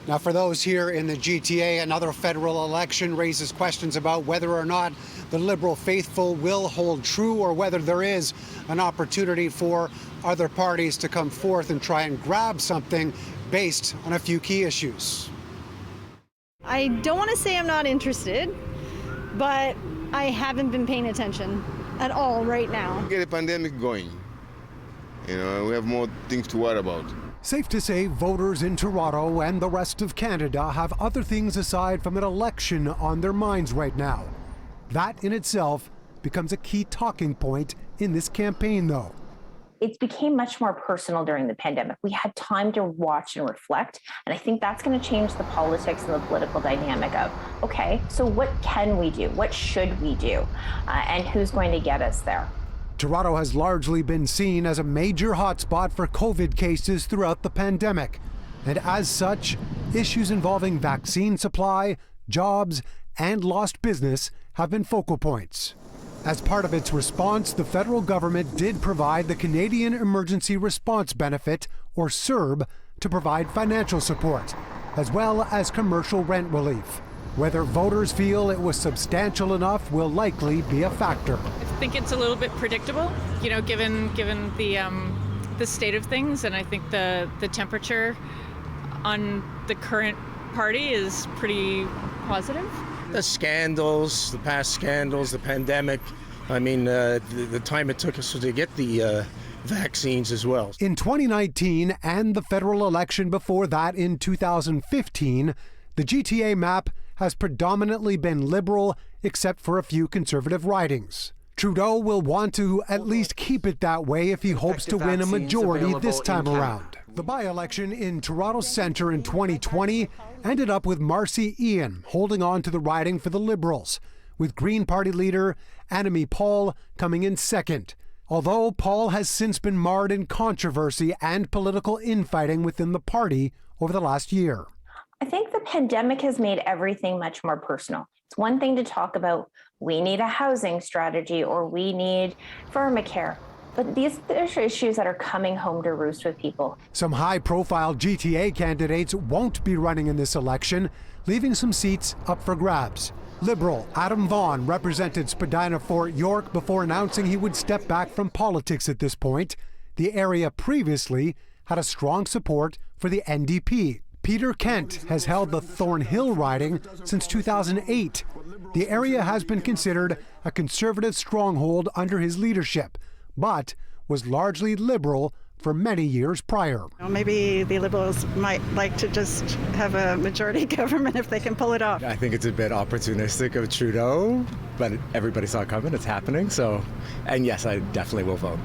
Now, for those here in the GTA, another federal election raises questions about whether or not the Liberal faithful will hold true or whether there is an opportunity for other parties to come forth and try and grab something based on a few key issues. I don't want to say I'm not interested, but I haven't been paying attention at all right now. Get the pandemic going. We have more things to worry about. Safe to say voters in Toronto and the rest of Canada have other things aside from an election on their minds right now. That in itself becomes a key talking point in this campaign, though. It became much more personal during the pandemic. We had time to watch and reflect, and I think that's going to change the politics and the political dynamic of, okay, so what can we do? What should we do? And who's going to get us there? Toronto has largely been seen as a major hotspot for COVID cases throughout the pandemic. And as such, issues involving vaccine supply, jobs, and lost business have been focal points. As part of its response, the federal government did provide the Canadian Emergency Response Benefit, or CERB, to provide financial support, as well as commercial rent relief. Whether voters feel it was substantial enough will likely be a factor. I think it's a little bit predictable, given the state of things, and I think the temperature on the current party is pretty positive. The scandals, the past scandals, the pandemic, the time it took us to get the vaccines as well. In 2019 and the federal election before that in 2015, the GTA map has predominantly been Liberal, except for a few Conservative ridings. Trudeau will want to at least keep it that way if he hopes to win a majority this time around. The by-election in Toronto Centre in 2020 ended up with Marcy Ian holding on to the riding for the Liberals, with Green Party leader Annamie Paul coming in second. Although Paul has since been marred in controversy and political infighting within the party over the last year. I think the pandemic has made everything much more personal. It's one thing to talk about, we need a housing strategy or we need pharmacare, but these are issues that are coming home to roost with people. Some high-profile GTA candidates won't be running in this election, leaving some seats up for grabs. Liberal Adam Vaughan represented Spadina-Fort York before announcing he would step back from politics at this point. The area previously had a strong support for the NDP. Peter Kent has held the Thornhill riding since 2008. The area has been considered a Conservative stronghold under his leadership, but was largely Liberal for many years prior. Maybe the Liberals might like to just have a majority government if they can pull it off. I think it's a bit opportunistic of Trudeau, but everybody saw it coming, it's happening, and yes, I definitely will vote.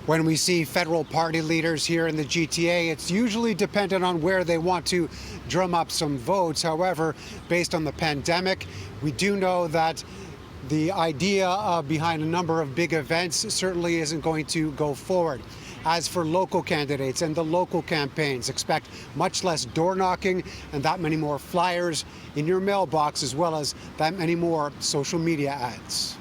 When we see federal party leaders here in the GTA, it's usually dependent on where they want to drum up some votes. However, based on the pandemic, we do know that the idea behind a number of big events certainly isn't going to go forward. As for local candidates and the local campaigns, expect much less door knocking and that many more flyers in your mailbox, as well as that many more social media ads.